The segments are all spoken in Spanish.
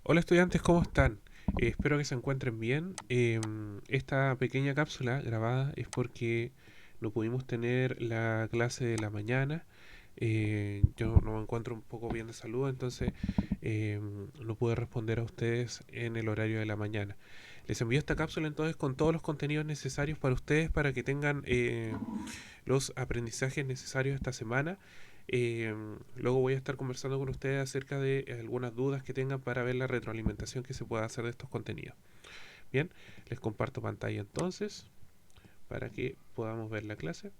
Hola estudiantes, ¿cómo están? Espero que se encuentren bien. Esta pequeña cápsula grabada es porque no pudimos tener la clase de la mañana. Yo no me encuentro un poco bien de salud, entonces no pude responder a ustedes en el horario de la mañana. Les envío esta cápsula entonces con todos los contenidos necesarios para ustedes para que tengan los aprendizajes necesarios esta semana. Eh, Luego voy a estar conversando con ustedes acerca de algunas dudas que tengan para ver la retroalimentación que se pueda hacer de estos contenidos. Bien, les comparto pantalla entonces para que podamos ver la clase.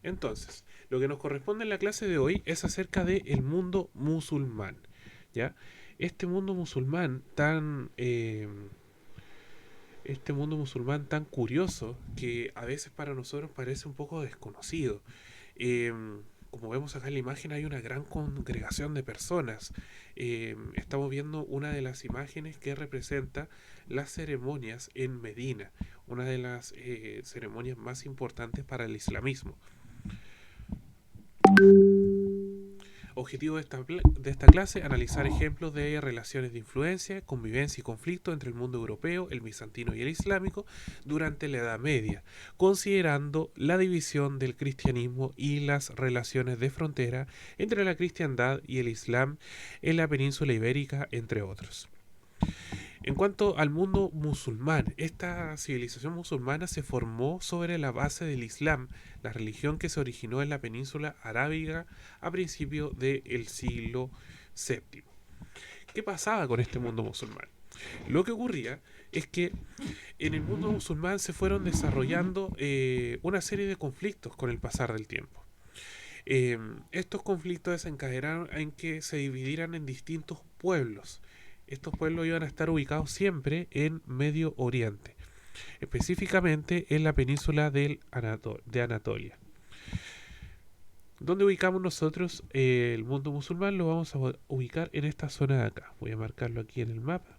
Entonces, lo que nos corresponde en la clase de hoy es acerca del mundo musulmán. ¿Ya? Este mundo musulmán este mundo musulmán tan curioso que a veces para nosotros parece un poco desconocido. Eh, Como vemos acá en la imagen hay una gran congregación de personas. Estamos viendo una de las imágenes que representa las ceremonias en Medina, una de las ceremonias más importantes para el islamismo. Objetivo de esta clase, analizar ejemplos de relaciones de influencia, convivencia y conflicto entre el mundo europeo, el bizantino y el islámico durante la Edad Media, considerando la división del cristianismo y las relaciones de frontera entre la cristiandad y el islam en la península ibérica, entre otros. En cuanto al mundo musulmán, esta civilización musulmana se formó sobre la base del Islam, la religión que se originó en la península arábiga a principios del siglo VII. ¿Qué pasaba con este mundo musulmán? Lo que ocurría es que en el mundo musulmán se fueron desarrollando una serie de conflictos con el pasar del tiempo. Estos conflictos desencadenaron en que se dividieran en distintos pueblos. Estos pueblos iban a estar ubicados siempre en Medio Oriente, específicamente en la península de Anatolia. ¿Dónde ubicamos nosotros el mundo musulmán? Lo vamos a ubicar en esta zona de acá. Voy a marcarlo aquí en el mapa.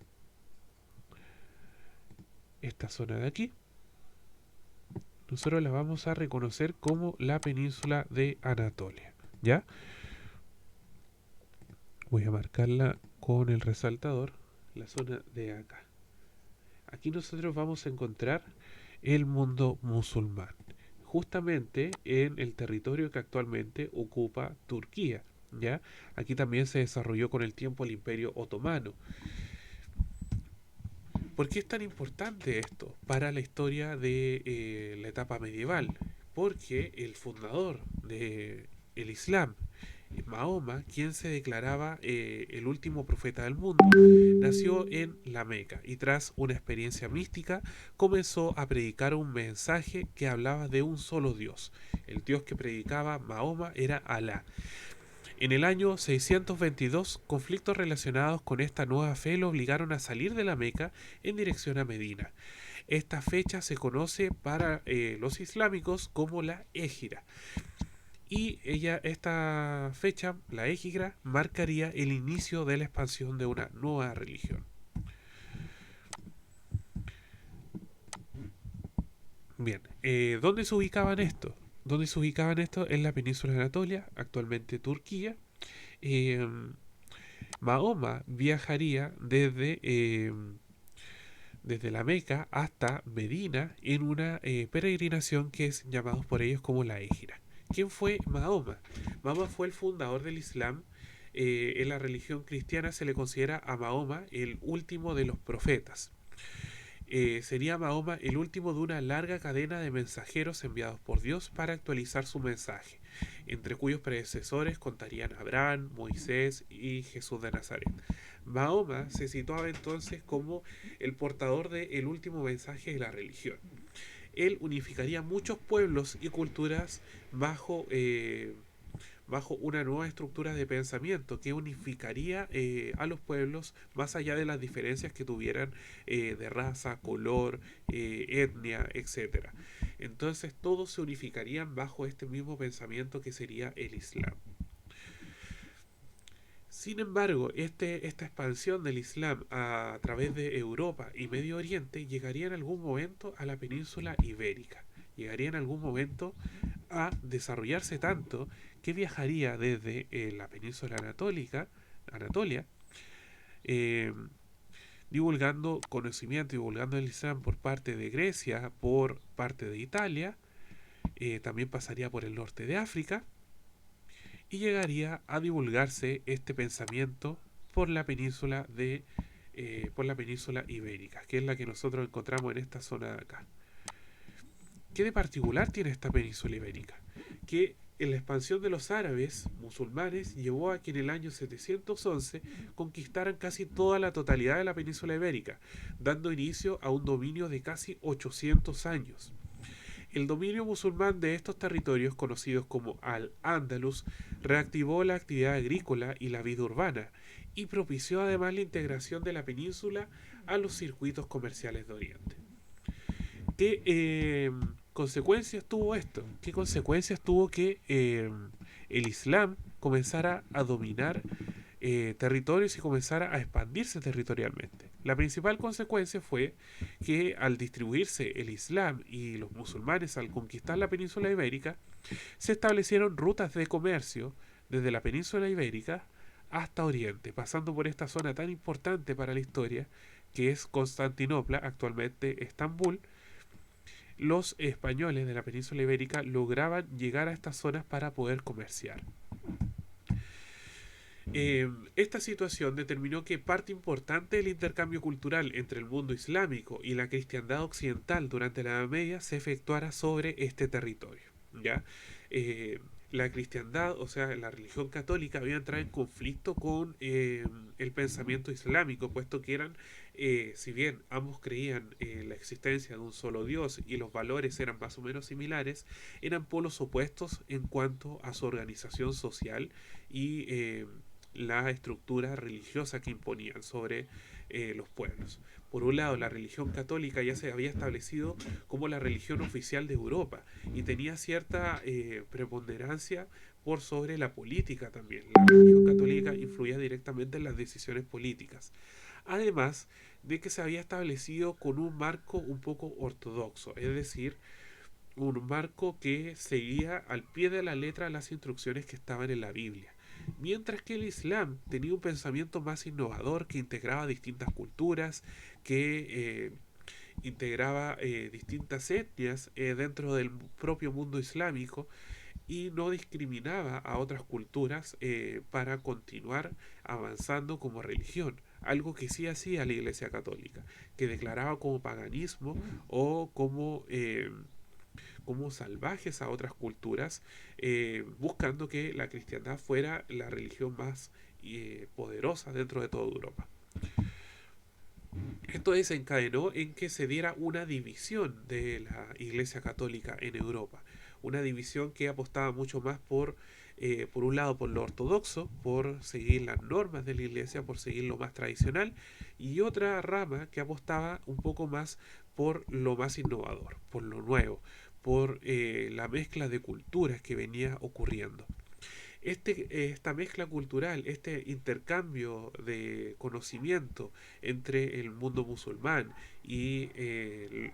Esta zona de aquí. Nosotros la vamos a reconocer como la península de Anatolia. ¿Ya? Voy a marcarla con el resaltador, la zona de acá. Aquí nosotros vamos a encontrar el mundo musulmán, justamente en el territorio que actualmente ocupa Turquía. ¿Ya? Aquí también se desarrolló con el tiempo el Imperio Otomano. ¿Por qué es tan importante esto para la historia de la etapa medieval? Porque el fundador del Islam, Mahoma, quien se declaraba el último profeta del mundo, nació en la Meca y tras una experiencia mística comenzó a predicar un mensaje que hablaba de un solo Dios. El Dios que predicaba Mahoma era Alá. En el año 622, conflictos relacionados con esta nueva fe lo obligaron a salir de la Meca en dirección a Medina. Esta fecha se conoce para los islámicos como la Égira. Y esta fecha, la Égira, marcaría el inicio de la expansión de una nueva religión. Bien, ¿dónde se ubicaban estos? ¿Dónde se ubicaban estos? En la península de Anatolia, actualmente Turquía. Eh, Mahoma viajaría desde la Meca hasta Medina en una peregrinación que es llamados por ellos como la Égira. ¿Quién fue Mahoma? Mahoma fue el fundador del Islam. En la religión cristiana se le considera a Mahoma el último de los profetas. Sería Mahoma el último de una larga cadena de mensajeros enviados por Dios para actualizar su mensaje, entre cuyos predecesores contarían Abraham, Moisés y Jesús de Nazaret. Mahoma se situaba entonces como el portador del último mensaje de la religión. Él unificaría muchos pueblos y culturas bajo una nueva estructura de pensamiento que unificaría a los pueblos más allá de las diferencias que tuvieran de raza, color, etnia, etcétera. Entonces todos se unificarían bajo este mismo pensamiento que sería el Islam. Sin embargo, esta expansión del Islam a través de Europa y Medio Oriente llegaría en algún momento a la península ibérica. Llegaría en algún momento a desarrollarse tanto que viajaría desde la península Anatolia eh, divulgando conocimiento, divulgando el Islam por parte de Grecia, por parte de Italia, también pasaría por el norte de África y llegaría a divulgarse este pensamiento por la península por la península ibérica, que es la que nosotros encontramos en esta zona de acá. ¿Qué de particular tiene esta península ibérica? Que en la expansión de los árabes musulmanes llevó a que en el año 711 conquistaran casi toda la totalidad de la península ibérica, dando inicio a un dominio de casi 800 años. El dominio musulmán de estos territorios, conocidos como Al-Ándalus, reactivó la actividad agrícola y la vida urbana, y propició además la integración de la península a los circuitos comerciales de Oriente. ¿Qué consecuencias tuvo esto? ¿Qué consecuencias tuvo que el Islam comenzara a dominar territorios y comenzara a expandirse territorialmente? La principal consecuencia fue que al distribuirse el Islam y los musulmanes al conquistar la península ibérica, se establecieron rutas de comercio desde la península ibérica hasta Oriente, pasando por esta zona tan importante para la historia que es Constantinopla, actualmente Estambul. Los españoles de la península ibérica lograban llegar a estas zonas para poder comerciar. Esta situación determinó que parte importante del intercambio cultural entre el mundo islámico y la cristiandad occidental durante la Edad Media se efectuara sobre este territorio. ¿Ya? Eh, la cristiandad, o sea, la religión católica, había entrado en conflicto con el pensamiento islámico, puesto que eran, si bien ambos creían en la existencia de un solo Dios y los valores eran más o menos similares, eran polos opuestos en cuanto a su organización social y la estructura religiosa que imponían sobre los pueblos. Por un lado, la religión católica ya se había establecido como la religión oficial de Europa y tenía cierta preponderancia por sobre la política también. La religión católica influía directamente en las decisiones políticas. Además de que se había establecido con un marco un poco ortodoxo, es decir, un marco que seguía al pie de la letra las instrucciones que estaban en la Biblia. Mientras que el Islam tenía un pensamiento más innovador que integraba distintas culturas, que integraba distintas etnias dentro del propio mundo islámico y no discriminaba a otras culturas para continuar avanzando como religión. Algo que sí hacía la Iglesia Católica, que declaraba como paganismo o como salvajes a otras culturas, buscando que la cristiandad fuera la religión más poderosa dentro de toda Europa. Esto desencadenó en que se diera una división de la Iglesia Católica en Europa, una división que apostaba mucho más por un lado, por lo ortodoxo, por seguir las normas de la Iglesia, por seguir lo más tradicional, y otra rama que apostaba un poco más por lo más innovador, por lo nuevo, por la mezcla de culturas que venía ocurriendo. Esta mezcla cultural, este intercambio de conocimiento entre el mundo musulmán y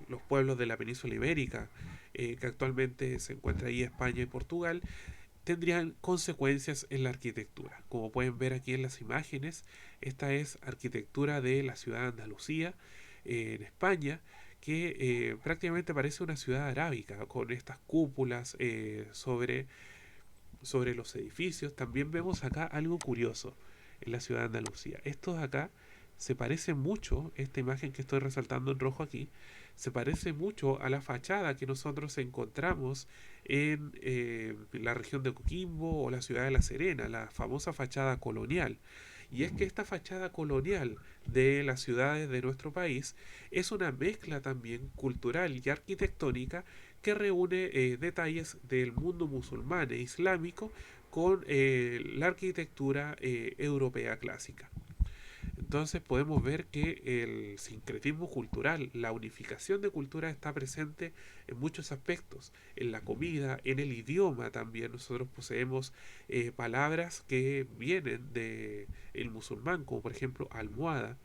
los pueblos de la península ibérica, que actualmente se encuentra ahí España y Portugal, tendrían consecuencias en la arquitectura. Como pueden ver aquí en las imágenes, esta es arquitectura de la ciudad de Andalucía, en España, que prácticamente parece una ciudad arábica, con estas cúpulas sobre los edificios. También vemos acá algo curioso en la ciudad de Andalucía. Estos acá se parecen mucho, esta imagen que estoy resaltando en rojo aquí, se parece mucho a la fachada que nosotros encontramos en la región de Coquimbo o la ciudad de La Serena, la famosa fachada colonial. Y es que esta fachada colonial de las ciudades de nuestro país es una mezcla también cultural y arquitectónica que reúne detalles del mundo musulmán e islámico con la arquitectura europea clásica. Entonces podemos ver que el sincretismo cultural, la unificación de culturas está presente en muchos aspectos, en la comida, en el idioma también. Nosotros poseemos palabras que vienen de el musulmán, como por ejemplo almohada.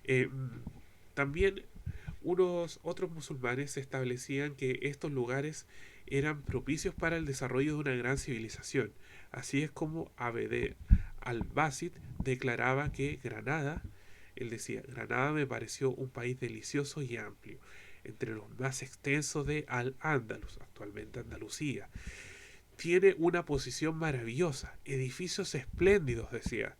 Eh, También unos otros musulmanes establecían que estos lugares eran propicios para el desarrollo de una gran civilización. Así es como al-Basit declaraba que Granada, él decía, Granada me pareció un país delicioso y amplio, entre los más extensos de Al-Ándalus, actualmente Andalucía. Tiene una posición maravillosa, edificios espléndidos, decía,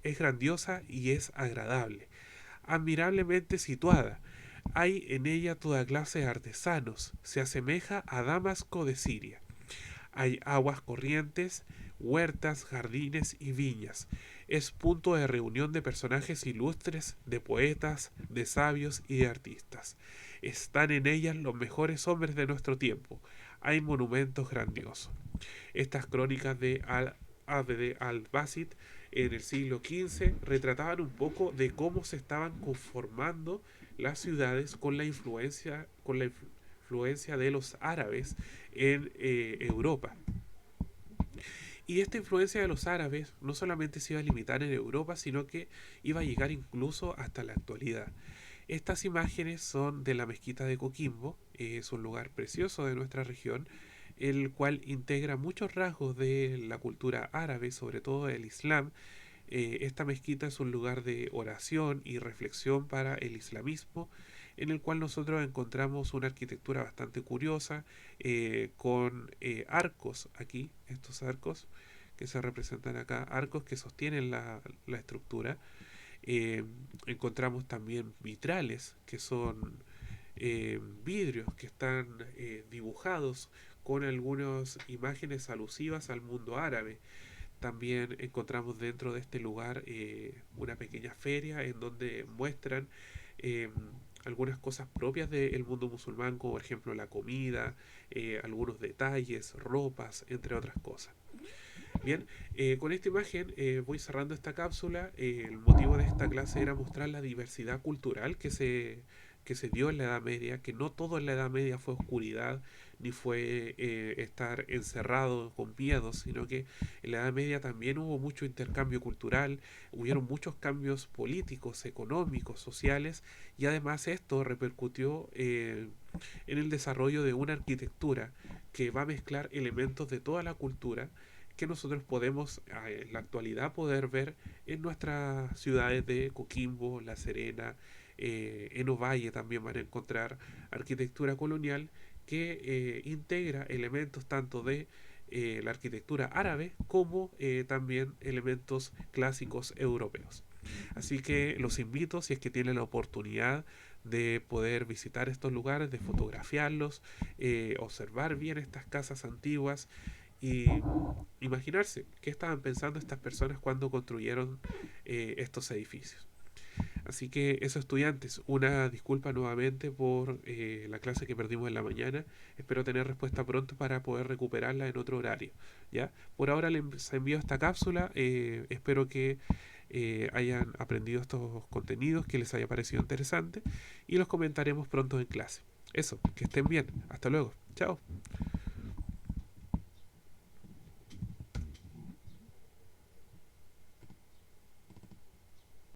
es grandiosa y es agradable, admirablemente situada. Hay en ella toda clase de artesanos, se asemeja a Damasco de Siria. Hay aguas corrientes, huertas, jardines y viñas. Es punto de reunión de personajes ilustres, de poetas, de sabios y de artistas. Están en ellas los mejores hombres de nuestro tiempo. Hay monumentos grandiosos. Estas crónicas de Abd al-Basit en el siglo XV retrataban un poco de cómo se estaban conformando las ciudades con la influencia de los árabes en Europa. Y esta influencia de los árabes no solamente se iba a limitar en Europa, sino que iba a llegar incluso hasta la actualidad. Estas imágenes son de la mezquita de Coquimbo, es un lugar precioso de nuestra región, el cual integra muchos rasgos de la cultura árabe, sobre todo el Islam. Esta mezquita es un lugar de oración y reflexión para el islamismo, en el cual nosotros encontramos una arquitectura bastante curiosa, con arcos aquí, estos arcos que se representan acá, arcos que sostienen la estructura. Encontramos también vitrales, que son vidrios que están dibujados con algunas imágenes alusivas al mundo árabe. También encontramos dentro de este lugar una pequeña feria en donde muestran eh, algunas cosas propias del mundo musulmán, como por ejemplo la comida, algunos detalles, ropas, entre otras cosas. Bien, con esta imagen voy cerrando esta cápsula. El motivo de esta clase era mostrar la diversidad cultural que se dio en la Edad Media, que no todo en la Edad Media fue oscuridad, ni fue estar encerrado con miedo, sino que en la Edad Media también hubo mucho intercambio cultural, hubieron muchos cambios políticos, económicos, sociales, y además esto repercutió en el desarrollo de una arquitectura que va a mezclar elementos de toda la cultura que nosotros podemos en la actualidad poder ver en nuestras ciudades de Coquimbo, La Serena, en Ovalle también van a encontrar arquitectura colonial que integra elementos tanto de la arquitectura árabe como también elementos clásicos europeos. Así que los invito, si es que tienen la oportunidad de poder visitar estos lugares, de fotografiarlos, observar bien estas casas antiguas y imaginarse qué estaban pensando estas personas cuando construyeron estos edificios. Así que eso, estudiantes, una disculpa nuevamente por la clase que perdimos en la mañana. Espero tener respuesta pronto para poder recuperarla en otro horario. ¿Ya? Por ahora les envío esta cápsula. Espero que hayan aprendido estos contenidos, que les haya parecido interesante y los comentaremos pronto en clase. Eso, que estén bien. Hasta luego. Chao.